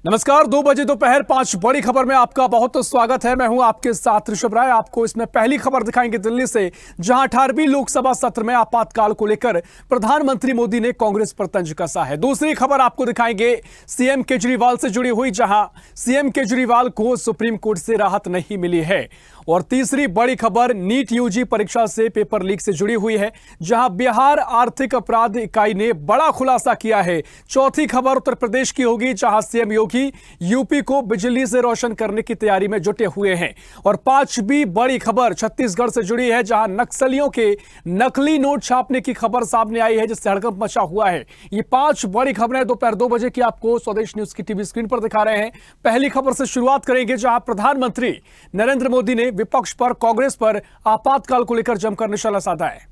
नमस्कार। 2 बजे दोपहर 5 बड़ी खबर में आपका बहुत स्वागत है। मैं हूं आपके साथ ऋषभ राय। आपको इसमें पहली खबर दिखाएंगे दिल्ली से, जहां 18वीं लोकसभा सत्र में आपातकाल को लेकर प्रधानमंत्री मोदी ने कांग्रेस पर तंज कसा है। दूसरी खबर आपको दिखाएंगे सीएम केजरीवाल से जुड़ी हुई, जहां सीएम केजरीवाल को सुप्रीम कोर्ट से राहत नहीं मिली है। और तीसरी बड़ी खबर नीट यूजी परीक्षा से पेपर लीक से जुड़ी हुई है, जहां बिहार आर्थिक अपराध इकाई ने बड़ा खुलासा किया है। चौथी खबर उत्तर प्रदेश की होगी, जहां सीएम योगी यूपी को बिजली से रोशन करने की तैयारी में जुटे हुए हैं। और पांचवी बड़ी खबर छत्तीसगढ़ से जुड़ी है, जहां नक्सलियों के नकली नोट छापने की खबर सामने आई है, जिससे हड़कंप मचा हुआ है। ये 5 बड़ी खबरें दोपहर 2 बजे की आपको स्वदेश न्यूज की टीवी स्क्रीन पर दिखा रहे हैं। पहली खबर से शुरुआत करेंगे, जहां प्रधानमंत्री नरेंद्र मोदी ने विपक्ष पर कांग्रेस पर आपातकाल को लेकर जमकर निशाना साधा है।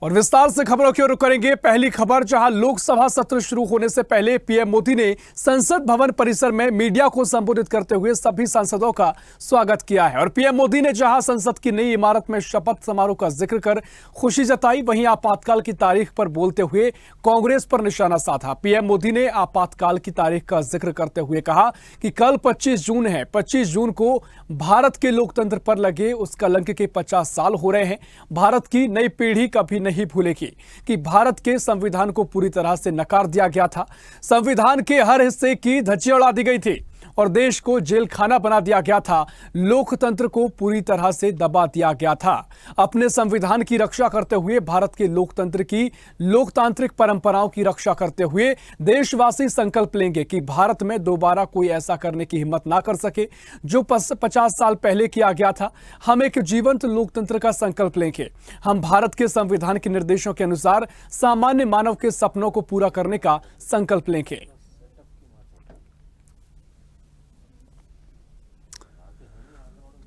और विस्तार से खबरों की ओर रुख करेंगे। पहली खबर, जहां लोकसभा सत्र शुरू होने से पहले पीएम मोदी ने संसद भवन परिसर में मीडिया को संबोधित करते हुए सभी सांसदों का स्वागत किया है। और पीएम मोदी ने जहां संसद की नई इमारत में शपथ समारोह का जिक्र कर खुशी जताई, वहीं आपातकाल की तारीख पर बोलते हुए कांग्रेस पर निशाना साधा। पीएम मोदी ने आपातकाल की तारीख का जिक्र करते हुए कहा कि कल 25 जून है। 25 जून को भारत के लोकतंत्र पर लगे उस कलंक के 50 साल हो रहे हैं। भारत की नई पीढ़ी कभी नहीं भूलेगी कि भारत के संविधान को पूरी तरह से नकार दिया गया था। संविधान के हर हिस्से की धज्जियां उड़ा दी गई थी और देश को जेल खाना बना दिया गया था। लोकतंत्र को पूरी तरह से दबा दिया गया था। अपने संविधान की रक्षा करते हुए, भारत के लोकतंत्र की लोकतांत्रिक परंपराओं की रक्षा करते हुए देशवासी संकल्प लेंगे कि भारत में दोबारा कोई ऐसा करने की हिम्मत ना कर सके जो 50 साल पहले किया गया था। हम एक जीवंत लोकतंत्र का संकल्प लेंगे। हम भारत के संविधान के निर्देशों के अनुसार सामान्य मानव के सपनों को पूरा करने का संकल्प लेंगे।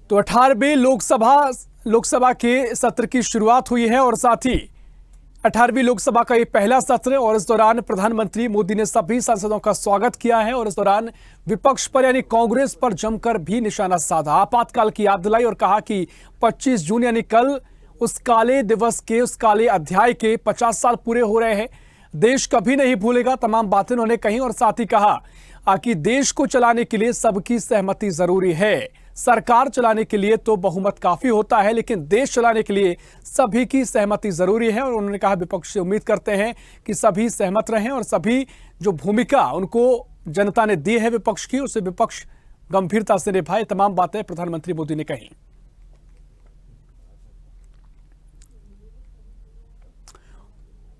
तो 18वीं लोकसभा के सत्र की शुरुआत हुई है और साथ ही 18वीं लोकसभा का ये पहला सत्र। और इस दौरान प्रधानमंत्री मोदी ने सभी सांसदों का स्वागत किया है और इस दौरान विपक्ष पर यानी कांग्रेस पर जमकर भी निशाना साधा। आपातकाल की याद दिलाई और कहा कि 25 जून यानी कल उस काले दिवस के, उस काले अध्याय के 50 साल पूरे हो रहे हैं। देश कभी नहीं भूलेगा, तमाम बातें उन्होंने कही। और साथ ही कहा कि देश को चलाने के लिए सबकी सहमति जरूरी है। सरकार चलाने के लिए तो बहुमत काफी होता है, लेकिन देश चलाने के लिए सभी की सहमति जरूरी है। और उन्होंने कहा विपक्ष से उम्मीद करते हैं कि सभी सहमत रहें और सभी जो भूमिका उनको जनता ने दी है विपक्ष की, उसे विपक्ष गंभीरता से निभाए। तमाम बातें प्रधानमंत्री मोदी ने कही।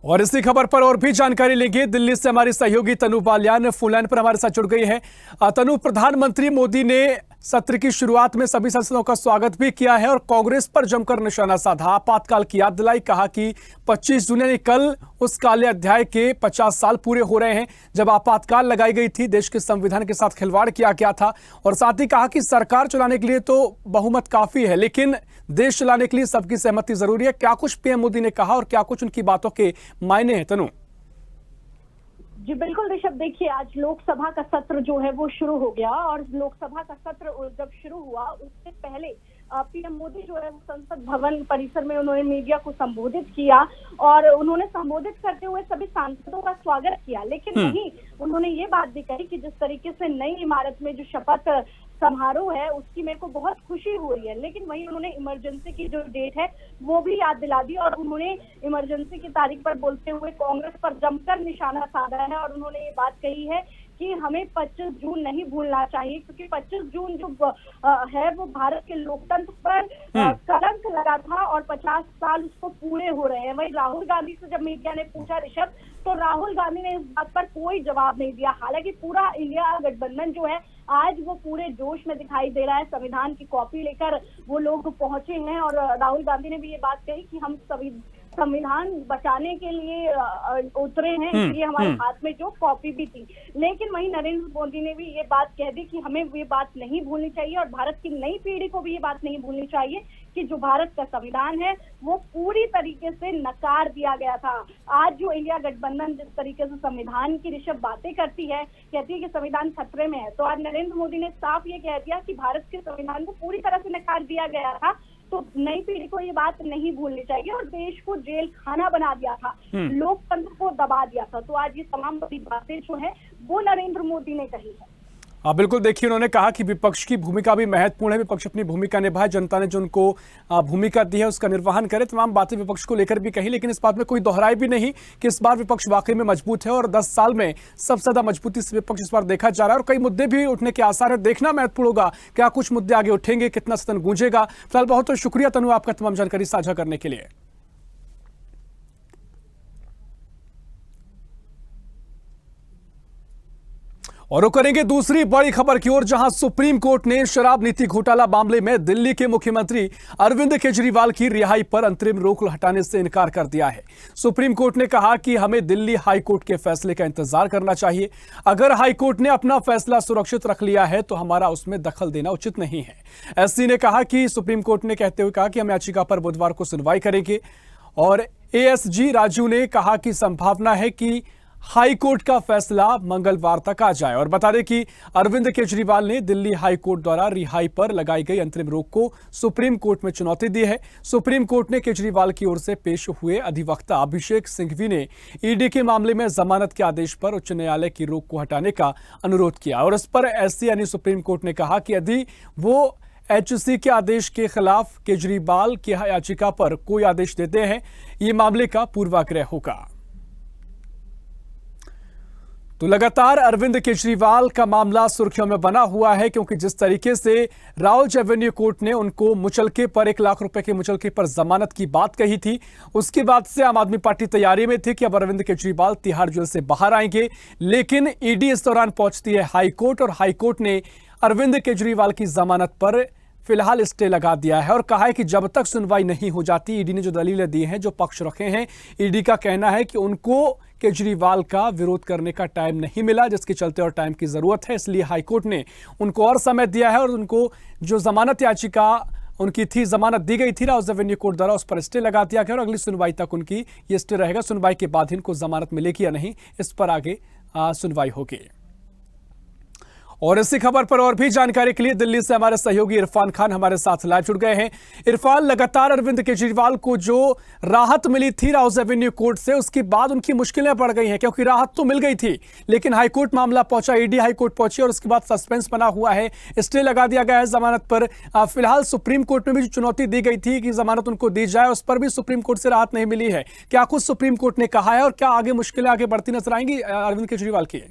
और इसी खबर पर और भी जानकारी लेंगे। दिल्ली से हमारी सहयोगी तनु बालियान फोन लाइन पर हमारे साथ जुड़ गई है। तनु, प्रधानमंत्री मोदी ने सत्र की शुरुआत में सभी सांसदों का स्वागत भी किया है और कांग्रेस पर जमकर निशाना साधा। आपातकाल की याद दिलाई, कहा कि 25 जून यानी कल उस काले अध्याय के 50 साल पूरे हो रहे हैं जब आपातकाल लगाई गई थी, देश के संविधान के साथ खिलवाड़ किया गया था। और साथ ही कहा कि सरकार चलाने के लिए तो बहुमत काफी है, लेकिन देश चलाने के लिए सबकी सहमति जरूरी है। क्या कुछ पीएम मोदी ने कहा और क्या कुछ उनकी बातों के मायने हैं? तनु जी बिल्कुल ऋषभ, देखिए आज लोकसभा का सत्र जो है वो शुरू हो गया और लोकसभा का सत्र जब शुरू हुआ उससे पहले पीएम मोदी जो है वो संसद भवन परिसर में उन्होंने मीडिया को संबोधित किया और उन्होंने संबोधित करते हुए सभी सांसदों का स्वागत किया। लेकिन वहीं उन्होंने ये बात भी कही कि जिस तरीके से नई इमारत में जो शपथ समारोह है उसकी मेरे को बहुत खुशी हो रही है, लेकिन वहीं उन्होंने इमरजेंसी की जो डेट है वो भी याद दिला दी और उन्होंने इमरजेंसी की तारीख पर बोलते हुए कांग्रेस पर जमकर निशाना साधा है। और उन्होंने ये बात कही है कि हमें 25 जून नहीं भूलना चाहिए, क्योंकि 25 जून जो है वो भारत के लोकतंत्र पर कलंक लगा था और 50 साल उसको पूरे हो रहे हैं। वहीं राहुल गांधी से जब मीडिया ने पूछा ऋषभ, तो राहुल गांधी ने इस बात पर कोई जवाब नहीं दिया। हालांकि पूरा इंडिया गठबंधन जो है आज वो पूरे जोश में दिखाई दे रहा है। संविधान की कॉपी लेकर वो लोग पहुंचे हैं और राहुल गांधी ने भी ये बात कही कि हम संविधान बचाने के लिए उतरे हैं, इसलिए हमारे हाथ में जो कॉपी भी थी। लेकिन वहीं नरेंद्र मोदी ने भी ये बात कह दी कि हमें ये बात नहीं भूलनी चाहिए और भारत की नई पीढ़ी को भी ये बात नहीं भूलनी चाहिए कि जो भारत का संविधान है वो पूरी तरीके से नकार दिया गया था। आज जो इंडिया गठबंधन जिस तरीके से संविधान की ऋषभ बातें करती है, कहती है कि संविधान खतरे में है, तो आज नरेंद्र मोदी ने साफ ये कह दिया कि भारत के संविधान को पूरी तरह से नकार दिया गया था तो नई पीढ़ी को ये बात नहीं भूलनी चाहिए। और देश को जेल खाना बना दिया था, लोकतंत्र को दबा दिया था। तो आज ये तमाम बड़ी बातें जो है वो नरेंद्र मोदी ने कही है। बिल्कुल, देखिए उन्होंने कहा कि विपक्ष की भूमिका भी महत्वपूर्ण है, विपक्ष अपनी भूमिका निभाए, जनता ने जो उनको भूमिका दी है उसका निर्वहन करे। तमाम बातें विपक्ष को लेकर भी कही, लेकिन इस बात में कोई दोहराई भी नहीं कि इस बार विपक्ष वाकई में मजबूत है और 10 साल में सबसे ज्यादा मजबूती से विपक्ष इस बार देखा जा रहा है और कई मुद्दे भी उठने के आसार है। देखना महत्वपूर्ण होगा क्या कुछ मुद्दे आगे उठेंगे, कितना सदन गूंजेगा। फिलहाल बहुत बहुत शुक्रिया तनु, आपका तमाम जानकारी साझा करने के लिए। और रुक करेंगे दूसरी बड़ी खबर की ओर, जहां सुप्रीम कोर्ट ने शराब नीति घोटाला मामले में दिल्ली के मुख्यमंत्री अरविंद केजरीवाल की रिहाई पर अंतरिम रोक हटाने से इनकार कर दिया है। सुप्रीम कोर्ट ने कहा कि हमें दिल्ली हाई कोर्ट के फैसले का इंतजार करना चाहिए। अगर हाई कोर्ट ने अपना फैसला सुरक्षित रख लिया है तो हमारा उसमें दखल देना उचित नहीं है। एससी ने कहा कि सुप्रीम कोर्ट ने कहते हुए कहा कि हम याचिका पर बुधवार को सुनवाई करेंगे। और एएसजी राजू ने कहा कि संभावना है कि हाई कोर्ट का फैसला मंगलवार तक आ जाए। और बता दें कि अरविंद केजरीवाल ने दिल्ली हाई कोर्ट द्वारा रिहाई पर लगाई गई अंतरिम रोक को सुप्रीम कोर्ट में चुनौती दी है। सुप्रीम कोर्ट ने केजरीवाल की ओर से पेश हुए अधिवक्ता अभिषेक सिंघवी ने ईडी के मामले में जमानत के आदेश पर उच्च न्यायालय की रोक को हटाने का अनुरोध किया। और इस पर एससी यानी सुप्रीम कोर्ट ने कहा कि यदि वो एचसी के आदेश के खिलाफ केजरीवाल की याचिका पर कोई आदेश देते हैं, ये मामले का पूर्वाग्रह होगा। तो लगातार अरविंद केजरीवाल का मामला सुर्खियों में बना हुआ है, क्योंकि जिस तरीके से राउज एवेन्यू कोर्ट ने उनको मुचलके पर 1 लाख रुपए के मुचलके पर जमानत की बात कही थी, उसके बाद से आम आदमी पार्टी तैयारी में थी कि अब अरविंद केजरीवाल तिहाड़ जेल से बाहर आएंगे। लेकिन ईडी इस दौरान पहुंचती है हाई कोर्ट और हाई कोर्ट ने अरविंद केजरीवाल की जमानत पर फिलहाल स्टे लगा दिया है और कहा है कि जब तक सुनवाई नहीं हो जाती, ईडी ने जो दलीलें दी हैं, जो पक्ष रखे हैं, ईडी का कहना है कि उनको केजरीवाल का विरोध करने का टाइम नहीं मिला, जिसके चलते और टाइम की जरूरत है। इसलिए हाईकोर्ट ने उनको और समय दिया है और उनको जो जमानत याचिका उनकी थी, जमानत दी गई थी राउज एवेन्यू कोर्ट द्वारा, उस पर स्टे लगा दिया गया और अगली सुनवाई तक उनकी ये स्टे रहेगा। सुनवाई के बाद इनको जमानत मिलेगी या नहीं, इस पर आगे सुनवाई होगी। और इसी खबर पर और भी जानकारी के लिए दिल्ली से हमारे सहयोगी इरफान खान हमारे साथ लाइव जुड़ गए हैं। इरफान, लगातार अरविंद केजरीवाल को जो राहत मिली थी राउज एवेन्यू कोर्ट से, उसके बाद उनकी मुश्किलें बढ़ गई हैं, क्योंकि राहत तो मिल गई थी लेकिन हाईकोर्ट मामला पहुंचा, ईडी हाईकोर्ट पहुंची और उसके बाद सस्पेंस बना हुआ है, स्टे लगा दिया गया है जमानत पर। फिलहाल सुप्रीम कोर्ट में भी जो चुनौती दी गई थी कि जमानत उनको दी जाए, उस पर भी सुप्रीम कोर्ट से राहत नहीं मिली है। क्या कुछ सुप्रीम कोर्ट ने कहा है और क्या आगे मुश्किलें आगे बढ़ती नजर आएंगी अरविंद केजरीवाल की?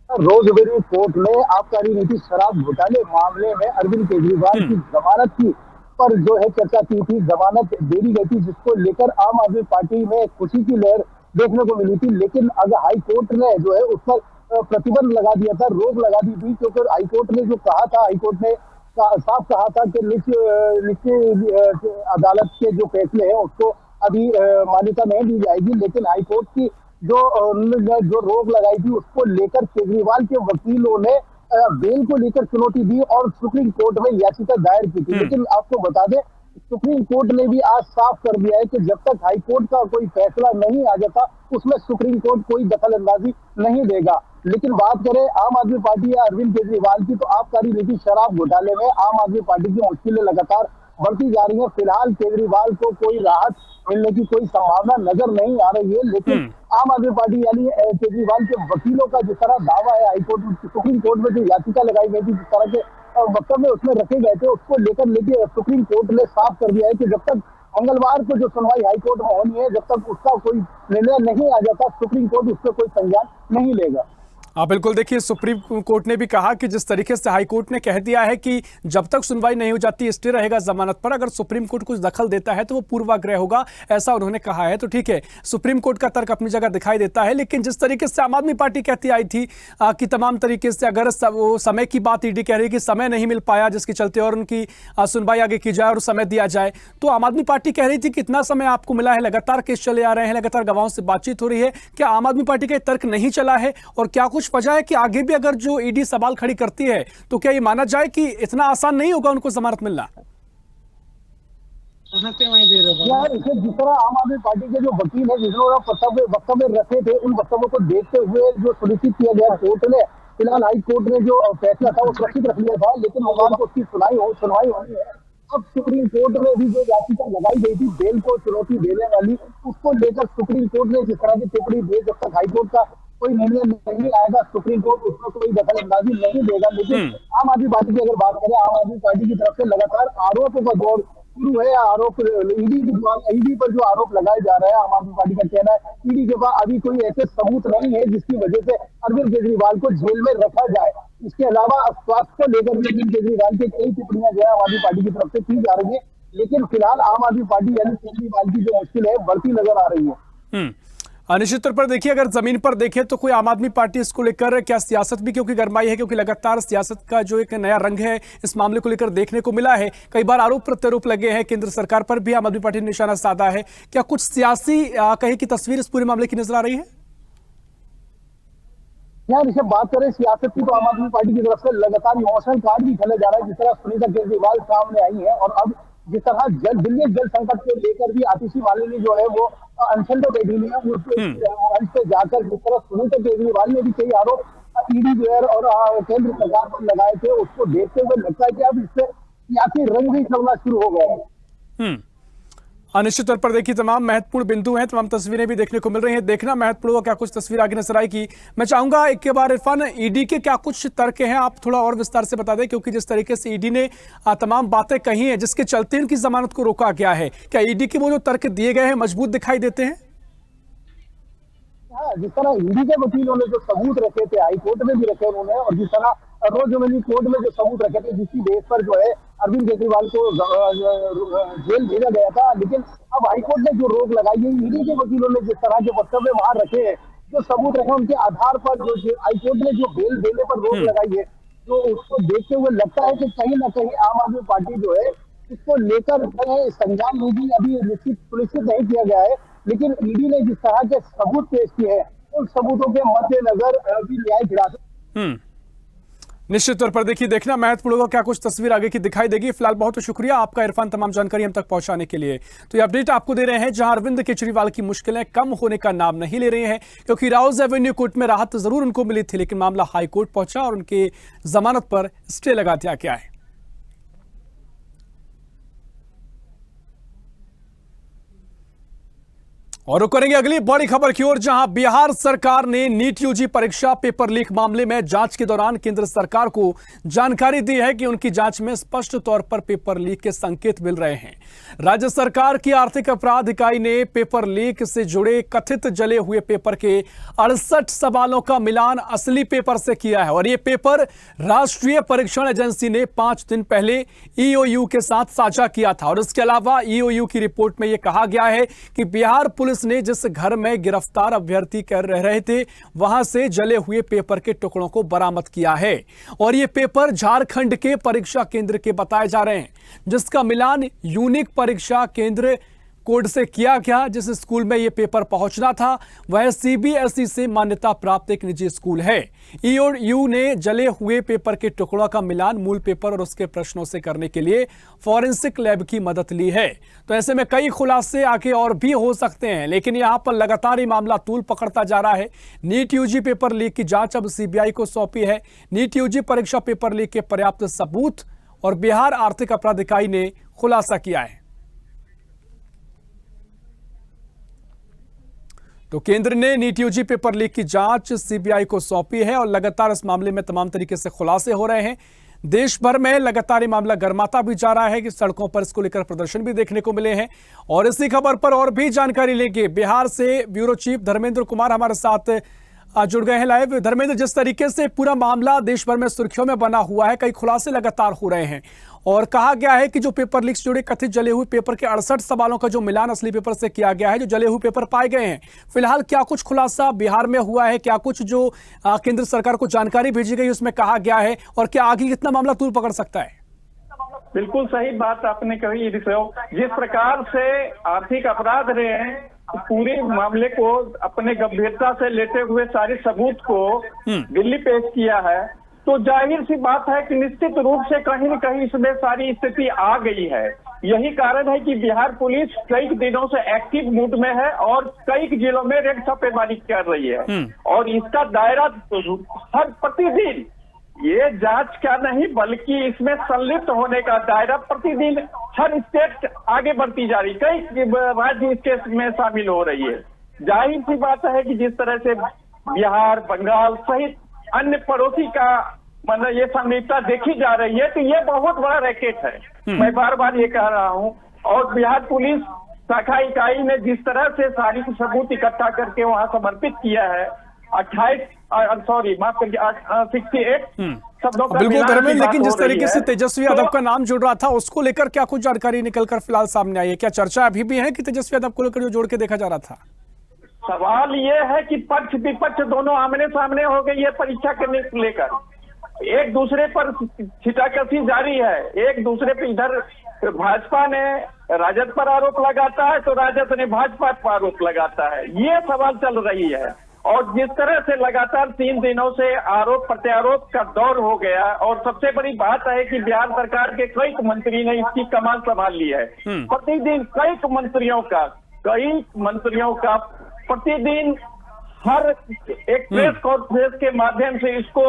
रोज एवेन्यू कोर्ट ने आबकारी नीति शराब घोटाले मामले में अरविंद केजरीवाल की जमानत की पर जो है चर्चा की थी। जमानत दे दी गई थी, जिसको लेकर आम आदमी पार्टी में खुशी की लहर देखने को मिली थी। लेकिन अगर हाई कोर्ट ने जो है उस पर प्रतिबंध लगा दिया था, रोक लगा दी थी, क्योंकि हाई कोर्ट ने जो कहा था, हाई कोर्ट ने साफ कहा था कि निचली अदालत के जो फैसले हैं उसको अभी मान्यता नहीं दी जाएगी। लेकिन हाई कोर्ट की जो रोक लगाई थी उसको लेकर केजरीवाल के वकीलों ने बेल को लेकर चुनौती दी और सुप्रीम कोर्ट में याचिका दायर की थी। लेकिन आपको बता दें, सुप्रीम कोर्ट ने भी आज साफ कर दिया है कि जब तक हाई कोर्ट का कोई फैसला नहीं आ जाता उसमें सुप्रीम कोर्ट कोई दखल अंदाजी नहीं देगा। लेकिन बात करें आम आदमी पार्टी या अरविंद केजरीवाल की, तो आबकारी नीति शराब घोटाले में आम आदमी पार्टी की मुश्किलें लगातार बढ़ती जा रही है। फिलहाल केजरीवाल को कोई राहत मिलने की कोई संभावना नजर नहीं आ रही है। लेकिन आम आदमी पार्टी यानी केजरीवाल के वकीलों का जिस तरह दावा है, हाईकोर्ट सुप्रीम कोर्ट में जो याचिका लगाई गई थी, जिस तरह के वक्तव्य उसमें रखे गए थे, उसको लेकर लेके सुप्रीम कोर्ट ने साफ कर दिया है कि जब तक मंगलवार को जो सुनवाई हाईकोर्ट में होनी है, जब तक उसका कोई निर्णय नहीं आ जाता, सुप्रीम कोर्ट उस पर कोई संज्ञान नहीं लेगा। बिल्कुल, देखिए सुप्रीम कोर्ट ने भी कहा कि जिस तरीके से हाई कोर्ट ने कह दिया है कि जब तक सुनवाई नहीं हो जाती स्टे रहेगा जमानत पर, अगर सुप्रीम कोर्ट कुछ दखल देता है तो वो पूर्वाग्रह होगा, ऐसा उन्होंने कहा है। तो ठीक है, सुप्रीम कोर्ट का तर्क अपनी जगह दिखाई देता है, लेकिन जिस तरीके से आम आदमी पार्टी कहती आई थी कि तमाम तरीके से अगर वो समय की बात ईडी कह रही कि समय नहीं मिल पाया जिसके चलते और उनकी सुनवाई आगे की जाए और समय दिया जाए, तो आम आदमी पार्टी कह रही थी कि इतना समय आपको मिला है, लगातार केस चले आ रहे हैं, लगातार गवाहों से बातचीत हो रही है। क्या आम आदमी पार्टी का तर्क नहीं चला है और क्या कुछ वजह है कि आगे भी अगर जो ईडी सवाल खड़ी करती है तो क्या ये माना जाए कि इतना आसान नहीं होगा उनको जमानत मिलना? यार, इसे जिस तरह आम आदमी पार्टी के जो वकील है जिन्होंने वक्तव्य रखे थे, उन वक्तव्यों को देखते हुए जो सुनिश्चित किया गया कोर्ट ने फिलहाल हाई कोर्ट ने जो फैसला था वो सुरक्षित रख लिया था, लेकिन मंगलवार को उसकी सुनवाई होनी है। अब सुप्रीम कोर्ट में भी जो याचिका लगाई गई थी बेल को चुनौती देने वाली, उसको लेकर सुप्रीम कोर्ट ने जिस तरह की टिप्पणी दी, जब तक हाईकोर्ट का कोई निर्णय नहीं आएगा सुप्रीम कोर्ट उसमें कोई दखल अंदाजी नहीं देगा। लेकिन आम आदमी पार्टी की अगर बात करें, आम आदमी पार्टी की तरफ से लगातार आरोपों का दौर शुरू है। आरोप ईडी पर जो आरोप लगाए जा रहे हैं, आम आदमी पार्टी का कहना है ईडी के पास अभी कोई ऐसे सबूत नहीं है जिसकी वजह से अरविंद केजरीवाल को जेल में रखा जाए। इसके अलावा स्वास्थ्य को लेकर भी अरविंद केजरीवाल की कई टिप्पणियां जो है आम आदमी पार्टी की तरफ से की जा रही है, लेकिन फिलहाल आम आदमी पार्टी यानी केजरीवाल की जो मुश्किल है बढ़ती नजर आ रही है। निश्चित तौर पर देखिए, अगर जमीन पर देखें तो कोई आम आदमी पार्टी इसको लेकर क्या सियासत भी क्योंकि गरमाई है, क्योंकि लगातार सियासत का जो एक नया रंग है इस मामले को लेकर देखने को मिला है। कई बार आरोप प्रत्यारोप लगे हैं, केंद्र सरकार पर भी आम आदमी पार्टी ने निशाना साधा है। क्या कुछ सियासी कहे की तस्वीर इस पूरे मामले की नजर आ रही है? यार ऋषभ, बात करें सियासत की तो आम आदमी पार्टी की तरफ से लगातार इमोशनल कार्ड भी खेला जा रहा है। जिस तरह सुनीता केजरीवाल सामने आई है और अब जिस तरह दिल्ली जल संकट को लेकर भी आतिशी मालिनी जो है वो अनशन पे बैठी हुई है, मंच पे जाकर जिस तरह सुनीता केजरीवाल ने भी कई आरोप ईडी जो है और केंद्र सरकार पर लगाए थे, उसको देखते हुए लगता है कि अब इससे सियासी रंग भी चलना शुरू हो गया है। निश्चित तौर पर देखिए, तमाम महत्वपूर्ण बिंदु हैं, तमाम तस्वीरें भी देखने को मिल रही हैं। देखना महत्वपूर्ण होगा क्या कुछ तस्वीर आगे नजर आएगी। मैं चाहूंगा एक के बार इरफान, ईडी के क्या कुछ तर्क हैं, आप थोड़ा और विस्तार से बता दें, क्योंकि जिस तरीके से ईडी ने तमाम बातें कही हैं जिसके चलते इनकी जमानत को रोका गया है, क्या ईडी के वो जो तर्क दिए गए हैं मजबूत दिखाई देते हैं? हाँ, जिस तरह ईडी के वकीलों ने जो सबूत रखे थे हाईकोर्ट में भी रखे उन्होंने, और जिस तरह रोजमेरी कोर्ट में जो सबूत रखे थे जिसकी बेस पर जो है अरविंद केजरीवाल को जेल भेजा गया था, लेकिन अब हाईकोर्ट ने जो रोक लगाई है, ईडी के वकीलों ने जिस तरह के वक्तव्य वहां रखे हैं, जो सबूत रखे उनके आधार पर जो हाईकोर्ट ने जो बेल देने पर रोक लगाई है, तो उसको देखते हुए लगता है कि कहीं ना कहीं आम आदमी पार्टी जो है इसको लेकर संज्ञान लीजिए अभी सुनिश्चित नहीं किया गया है। लेकिन ईडी ने जिस तरह के सबूत पेश किए हैं उन सबूतों के मद्देनजर अभी न्यायिक हिरासत। निश्चित तौर पर देखिए, देखना महत्वपूर्ण होगा क्या कुछ तस्वीर आगे की दिखाई देगी। फिलहाल बहुत शुक्रिया आपका इरफान, तमाम जानकारी हम तक पहुंचाने के लिए। तो ये अपडेट आपको दे रहे हैं जहां अरविंद केजरीवाल की मुश्किलें कम होने का नाम नहीं ले रही हैं, क्योंकि राउज एवेन्यू कोर्ट में राहत जरूर उनको मिली थी, लेकिन मामला हाई कोर्ट पहुंचा और उनके जमानत पर स्टे लगा दिया गया है। और रुक करेंगे अगली बड़ी खबर की ओर, जहां बिहार सरकार ने नीट यूजी परीक्षा पेपर लीक मामले में जांच के दौरान केंद्र सरकार को जानकारी दी है कि उनकी जांच में स्पष्ट तौर पर पेपर लीक के संकेत मिल रहे हैं। राज्य सरकार की आर्थिक अपराध इकाई ने पेपर लीक से जुड़े कथित जले हुए पेपर के 68 सवालों का मिलान असली पेपर से किया है और ये पेपर राष्ट्रीय परीक्षण एजेंसी ने 5 दिन पहले ईओयू के साथ साझा किया था। और इसके अलावा ईओयू की रिपोर्ट में यह कहा गया है कि बिहार पुलिस ने जिस घर में गिरफ्तार अभ्यर्थी कर रहे थे वहां से जले हुए पेपर के टुकड़ों को बरामद किया है और ये पेपर झारखंड के परीक्षा केंद्र के बताए जा रहे हैं, जिसका मिलान यूनिक परीक्षा केंद्र कोड से किया गया। जिस स्कूल में यह पेपर पहुंचना था वह सीबीएसई से मान्यता प्राप्त एक निजी स्कूल है। ईओयू ने जले हुए पेपर के टुकड़ों का मिलान मूल पेपर और उसके प्रश्नों से करने के लिए फॉरेंसिक लैब की मदद ली है। तो ऐसे में कई खुलासे आगे और भी हो सकते हैं, लेकिन यहां पर लगातार ये मामला तूल पकड़ता जा रहा है। नीट यूजी पेपर लीक की जांच अब सीबीआई को सौंपी है। नीट यूजी परीक्षा पेपर लीक के पर्याप्त सबूत और बिहार आर्थिक अपराध इकाई ने खुलासा किया है। तो केंद्र ने नीट यूजी पेपर लीक की जांच सीबीआई को सौंपी है और लगातार इस मामले में तमाम तरीके से खुलासे हो रहे हैं। देश भर में लगातार ये मामला गर्माता भी जा रहा है कि सड़कों पर इसको लेकर प्रदर्शन भी देखने को मिले हैं। और इसी खबर पर और भी जानकारी लेंगे। बिहार से ब्यूरो चीफ धर्मेंद्र कुमार हमारे साथ जुड़ गए हैं लाइव। धर्मेंद्र, जिस तरीके से पूरा मामला देश भर में सुर्खियों में बना हुआ है, कई खुलासे लगातार हो रहे हैं और कहा गया है कि जो पेपर लीक से जुड़े कथित जले हुए पेपर के 68 सवालों का जो मिलान असली पेपर से किया गया है, जो जले हुए पेपर पाए गए हैं, फिलहाल क्या कुछ खुलासा बिहार में हुआ है, क्या कुछ जो केंद्र सरकार को जानकारी भेजी गई उसमें कहा गया है और क्या आगे कितना मामला तूल पकड़ सकता है? बिल्कुल सही बात आपने कही। जिस प्रकार से आर्थिक अपराध रहे हैं, पूरे मामले को अपने गंभीरता से लेते हुए सारे सबूत को दिल्ली पेश किया है, तो जाहिर सी बात है कि निश्चित रूप से कहीं न कहीं इसमें सारी स्थिति आ गई है। यही कारण है कि बिहार पुलिस कई दिनों से एक्टिव मूड में है और कई जिलों में रेड छापेमारी कर रही है और इसका दायरा हर प्रतिदिन ये जांच का नहीं बल्कि इसमें संलिप्त होने का दायरा प्रतिदिन हर स्टेट आगे बढ़ती जा रही, कई राज्य इसके में शामिल हो रही है। जाहिर सी बात है कि जिस तरह से बिहार, बंगाल सहित अन्य पड़ोसी का मतलब ये संलिप्तता देखी जा रही है, तो ये बहुत बड़ा रैकेट है। मैं बार बार ये कह रहा हूँ। और बिहार पुलिस शाखा इकाई ने जिस तरह से सारी सबूत इकट्ठा करके वहाँ समर्पित किया है, 68 शब्दों का बिल्कुल मिलान धर्मेंद्र, की बात लेकिन जिस हो रही तरीके से है। तेजस्वी यादव का नाम जुड़ रहा था उसको लेकर क्या कुछ जानकारी निकलकर फिलहाल सामने आई है? क्या चर्चा अभी भी है कि तेजस्वी यादव को लेकर जो जोड़ के देखा जा रहा था? सवाल ये है कि पक्ष विपक्ष दोनों आमने सामने हो गई है परीक्षा करने को लेकर, एक दूसरे पर छिटाकसी जारी है। एक दूसरे पर इधर भाजपा ने राजद पर आरोप लगाता है तो राजद ने भाजपा पर आरोप लगाता है, ये सवाल चल रही है। और जिस तरह से लगातार 3 दिनों से आरोप प्रत्यारोप का दौर हो गया और सबसे बड़ी बात है कि बिहार सरकार के कई मंत्री ने इसकी कमान संभाल ली है। प्रतिदिन कई मंत्रियों का प्रतिदिन हर एक प्रेस कॉन्फ्रेंस के माध्यम से इसको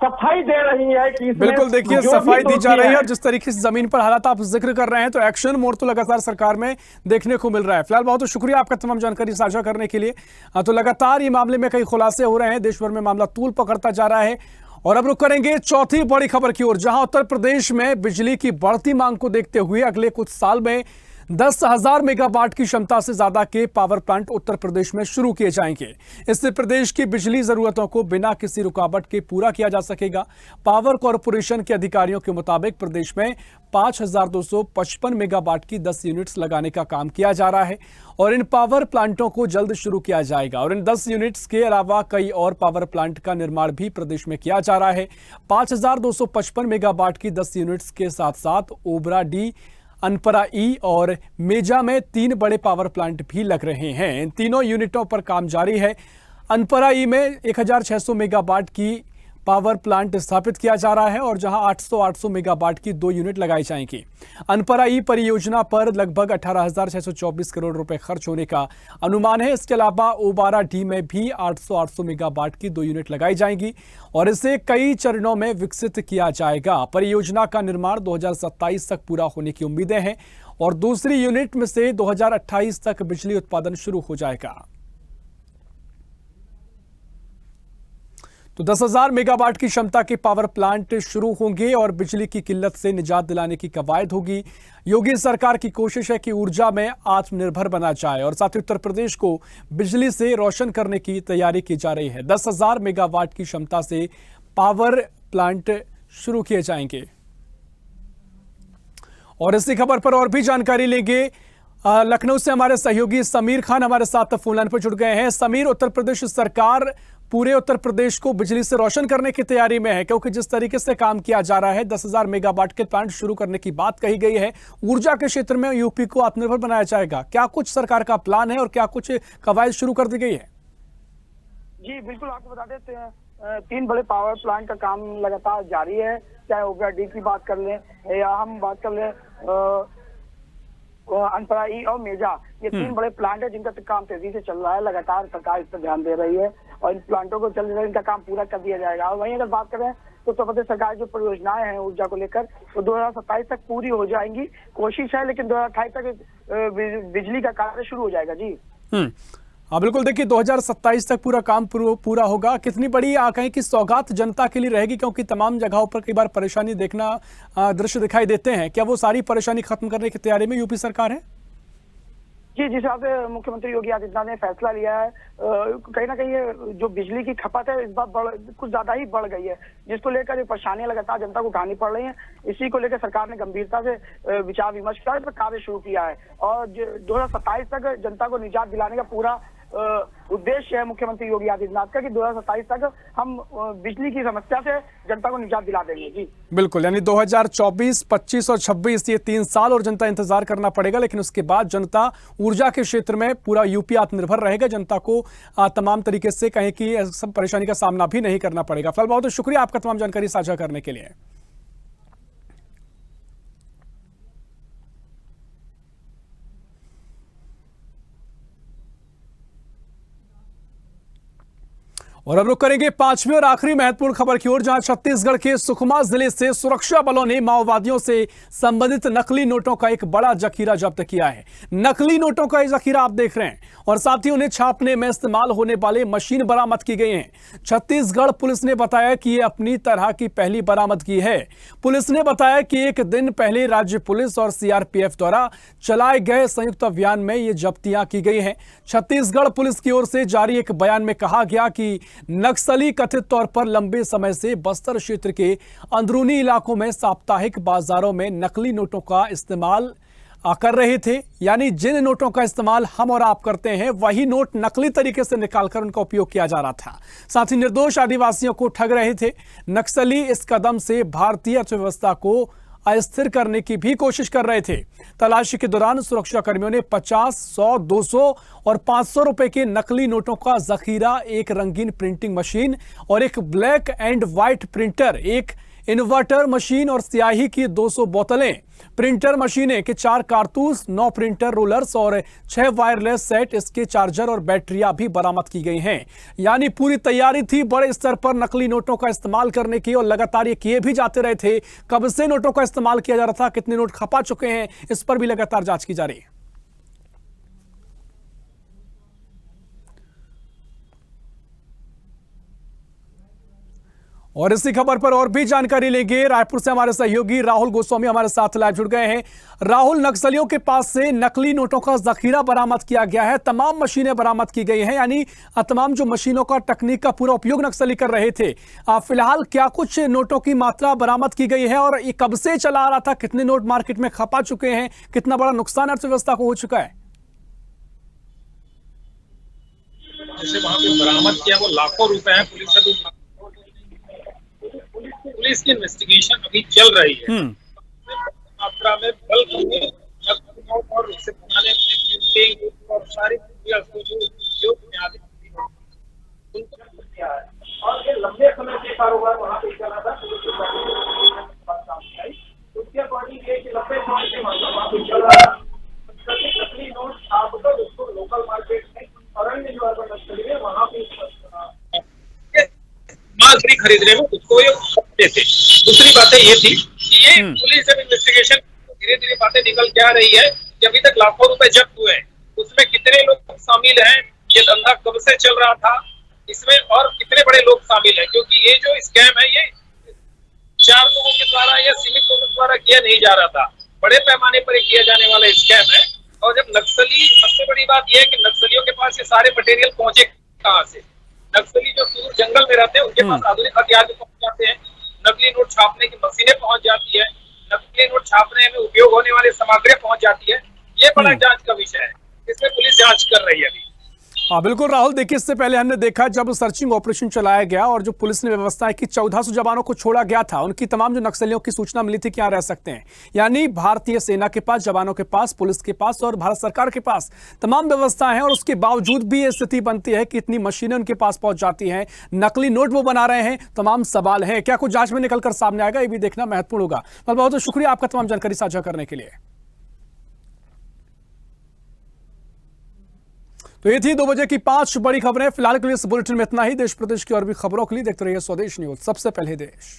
सफाई दे रही है कि बिल्कुल देखिए सफाई दी जा रही है और जिस तरीके से जमीन पर हालात आप जिक्र कर रहे हैं तो एक्शन मोड तो लगातार सरकार में देखने को मिल रहा है। फिलहाल बहुत शुक्रिया आपका तमाम जानकारी साझा करने के लिए। तो लगातार ये मामले में कई खुलासे हो रहे हैं, देश भर में मामला तूल पकड़ता जा रहा है। और अब रुक करेंगे चौथी बड़ी खबर की ओर, जहां उत्तर प्रदेश में बिजली की बढ़ती मांग को देखते हुए अगले कुछ साल में 10,000 मेगावाट की क्षमता से ज्यादा के पावर प्लांट उत्तर प्रदेश में शुरू किए जाएंगे। इससे प्रदेश की बिजली जरूरतों को बिना किसी रुकावट के पूरा किया जा सकेगा। पावर कॉरपोरेशन के अधिकारियों के मुताबिक प्रदेश में 5,255 मेगावाट की 10 यूनिट्स लगाने का काम किया जा रहा है और इन पावर प्लांटों को जल्द शुरू किया जाएगा। और इन 10 यूनिट्स के अलावा कई और पावर प्लांट का निर्माण भी प्रदेश में किया जा रहा है। 5,255 मेगावाट की 10 यूनिट्स के साथ साथ ओबरा डी, अनपरा ई और मेजा में 3 बड़े पावर प्लांट भी लग रहे हैं। इन तीनों यूनिटों पर काम जारी है। अनपरा ई में 1,600 मेगावाट की पावर प्लांट स्थापित किया जा रहा है और जहां 800 मेगावाट की 2 यूनिट लगाई जाएंगी। अनपरा ई परियोजना पर लगभग 18,624 करोड़ रुपए खर्च होने का अनुमान है। इसके अलावा ओबारा डी में भी 800 मेगावाट की 2 यूनिट लगाई जाएंगी और इसे कई चरणों में विकसित किया जाएगा। परियोजना का निर्माण 2027 तक पूरा होने की उम्मीदें हैं और दूसरी यूनिट में से 2028 तक बिजली उत्पादन शुरू हो जाएगा। तो 10,000 मेगावाट की क्षमता के पावर प्लांट शुरू होंगे और बिजली की किल्लत से निजात दिलाने की कवायद होगी। योगी सरकार की कोशिश है कि ऊर्जा में आत्मनिर्भर बना जाए और साथ ही उत्तर प्रदेश को बिजली से रोशन करने की तैयारी की जा रही है। 10,000 मेगावाट की क्षमता से पावर प्लांट शुरू किए जाएंगे। और इसी खबर पर और भी जानकारी लेंगे। लखनऊ से हमारे सहयोगी समीर खान हमारे साथ फोन लाइन पर जुड़ गए हैं। समीर, उत्तर प्रदेश सरकार पूरे उत्तर प्रदेश को बिजली से रोशन करने की तैयारी में है, क्योंकि जिस तरीके से काम किया जा रहा है 10,000 मेगावाट के प्लांट शुरू करने की बात कही गई है। ऊर्जा के क्षेत्र में यूपी को आत्मनिर्भर बनाया जाएगा। क्या कुछ सरकार का प्लान है और क्या कुछ कवायद शुरू कर दी गई है? जी बिल्कुल, आपको बता देते हैं 3 बड़े पावर प्लांट का काम लगातार जारी है। चाहे ओबरा डी की बात कर लें या हम बात कर लें अनपरा ई और मेजा, ये 3 बड़े प्लांट है जिनका काम तेजी से चल रहा है। लगातार सरकार इस पर ध्यान दे रही है और इन प्लांटों को जल्द से जल्द इनका काम पूरा कर दिया जाएगा। और वहीं अगर बात करें तो उत्तर प्रदेश सरकार जो परियोजनाएं हैं ऊर्जा को लेकर वो 2027 तक पूरी हो जाएंगी। कोशिश है लेकिन 2028 तक बिजली का कार्य शुरू हो जाएगा। जी हाँ बिल्कुल, देखिए 2027 तक पूरा काम पूरा होगा। कितनी बड़ी कहें कि सौगात जनता के लिए रहेगी, क्योंकि तमाम जगहों पर कई बार परेशानी देखना दृश्य दिखाई देते हैं। क्या वो सारी परेशानी खत्म करने की तैयारी में यूपी सरकार है? जी, जिस हिसाब से मुख्यमंत्री योगी आदित्यनाथ ने फैसला लिया है, कहीं ना कहीं जो बिजली की खपत है इस बार कुछ ज्यादा ही बढ़ गई है, जिसको लेकर परेशानियां लगातार जनता को उठानी पड़ रही हैं। इसी को लेकर सरकार ने गंभीरता से विचार विमर्श किया, इस पर कार्य शुरू किया है और 2027 तक जनता को निजात दिलाने का पूरा उद्देश्य है मुख्यमंत्री योगी आदित्यनाथ का कि 2027 तक हम बिजली की समस्या से जनता को निजात दिला देंगे। जी बिल्कुल, यानी 2024, 25 और 26 ये 3 साल और जनता इंतजार करना पड़ेगा, लेकिन उसके बाद जनता ऊर्जा के क्षेत्र में पूरा यूपी आत्मनिर्भर रहेगा। जनता को तमाम तरीके से कहें कि सब परेशानी का सामना भी नहीं करना पड़ेगा। फिलहाल बहुत शुक्रिया आपका तमाम जानकारी साझा करने के लिए। और अब रुक करेंगे पांचवी और आखिरी महत्वपूर्ण खबर की ओर, जहां छत्तीसगढ़ के सुकमा जिले से सुरक्षा बलों ने माओवादियों से संबंधित नकली नोटों का एक बड़ा जखीरा जब्त किया है। नकली नोटों का ये जखीरा आप देख रहे हैं और साथ ही उन्हें छापने में इस्तेमाल होने वाले मशीन बरामद की गई है। छत्तीसगढ़ पुलिस ने बताया कि ये अपनी तरह की पहली बरामदगी है। पुलिस ने बताया कि एक दिन पहले राज्य पुलिस और सीआरपीएफ द्वारा चलाए गए संयुक्त अभियान में ये जब्तियां की गई हैं। छत्तीसगढ़ पुलिस की ओर से जारी एक बयान में कहा गया कि नक्सली कथित तौर पर लंबे समय से बस्तर क्षेत्र के अंदरूनी इलाकों में साप्ताहिक बाजारों में नकली नोटों का इस्तेमाल कर रहे थे। यानी जिन नोटों का इस्तेमाल हम और आप करते हैं, वही नोट नकली तरीके से निकालकर उनका उपयोग किया जा रहा था। साथ ही निर्दोष आदिवासियों को ठग रहे थे। नक्सली इस कदम से भारतीय अर्थव्यवस्था को अस्थिर करने की भी कोशिश कर रहे थे। तलाशी के दौरान सुरक्षा कर्मियों ने 50, 100, 200 और 500 रुपए के नकली नोटों का जखीरा, एक रंगीन प्रिंटिंग मशीन और एक ब्लैक एंड व्हाइट प्रिंटर, एक इन्वर्टर मशीन और स्याही की 200 बोतलें, प्रिंटर मशीनें के 4 कारतूस, 9 प्रिंटर रोलर्स और 6 वायरलेस सेट, इसके चार्जर और बैटरियां भी बरामद की गई हैं। यानी पूरी तैयारी थी बड़े स्तर पर नकली नोटों का इस्तेमाल करने की और लगातार ये किए भी जाते रहे थे। कब से नोटों का इस्तेमाल किया जा रहा था, कितने नोट खपा चुके हैं, इस पर भी लगातार जांच की जा रही है। और इसी खबर पर और भी जानकारी लेंगे। रायपुर से हमारे सहयोगी राहुल गोस्वामी हमारे साथ लाइव जुड़ गए हैं। राहुल, नक्सलियों के पास से नकली नोटों का जखीरा बरामद किया गया है, तमाम मशीनें बरामद की गई हैं, यानी तमाम जो मशीनों का तकनीक का पूरा उपयोग नक्सली कर रहे थे। फिलहाल क्या कुछ नोटों की मात्रा बरामद की गई है और ये कब से चला आ रहा था, कितने नोट मार्केट में खपा चुके हैं, कितना बड़ा नुकसान अर्थव्यवस्था को हो चुका है? जैसे वहां पे बरामद किया वो लाखों रुपए हैं। पुलिस की इन्वेस्टिगेशन अभी चल रही है। मात्रा में बल्क में नकली नोट और उसे बनाने में प्रिंटिंग और सारी चीजें जो उपयोग में आती है और ये लंबे समय से कारोबार वहाँ पे चला था। उसके अकॉर्डिंग ये कि लंबे समय से वहाँ पे चल रहा था। नकली नोट छापकर उसको लोकल मार्केट में और अन्य जो अर्बन नक्सली है वहाँ पे माल फ्री खरीदने में उसको ये करते थे। दूसरी बातें ये थी कि ये पुलिस जब इन्वेस्टिगेशन धीरे धीरे बातें निकल के आ रही है कि अभी तक लाखों रुपए जब्त हुए हैं, उसमें कितने लोग शामिल हैं, ये धंधा कब से चल रहा था, इसमें और कितने बड़े लोग शामिल हैं, क्योंकि ये जो स्कैम है ये 4 लोगों के द्वारा या सीमित लोगों के द्वारा किया नहीं जा रहा था, बड़े पैमाने पर किया जाने वाला स्कैम है। और जब नक्सली, सबसे बड़ी बात यह है कि नक्सलियों के पास ये सारे मटेरियल पहुंचे कहाँ से? नक्सली जो दूर जंगल में रहते हैं उनके पास आधुनिक हथियार भी पहुंच जाते हैं, नकली नोट छापने की मशीनें पहुंच जाती है, नकली नोट छापने में उपयोग होने वाली सामग्रियां पहुंच जाती है। ये बड़ा जांच का विषय है, इसमें पुलिस जांच कर रही है अभी। हाँ बिल्कुल राहुल, देखिए इससे पहले हमने देखा जब सर्चिंग ऑपरेशन चलाया गया और जो पुलिस ने व्यवस्था की 1400 जवानों को छोड़ा गया था, उनकी तमाम जो नक्सलियों की सूचना मिली थी कि यहाँ रह सकते हैं, यानी भारतीय सेना के पास, जवानों के पास, पुलिस के पास और भारत सरकार के पास तमाम व्यवस्था है और उसके बावजूद भी ये स्थिति बनती है कि इतनी मशीनें उनके पास पहुंच जाती हैं, नकली नोट वो बना रहे हैं। तमाम सवाल हैं, क्या कुछ जांच में निकलकर सामने आएगा, ये भी देखना महत्वपूर्ण होगा। बहुत बहुत शुक्रिया आपका तमाम जानकारी साझा करने के लिए। तो ये थी 2 बजे की 5 बड़ी खबरें। फिलहाल के लिए इस बुलेटिन में इतना ही। देश प्रदेश की और भी खबरों के लिए देखते रहिए स्वदेश न्यूज, सबसे पहले देश।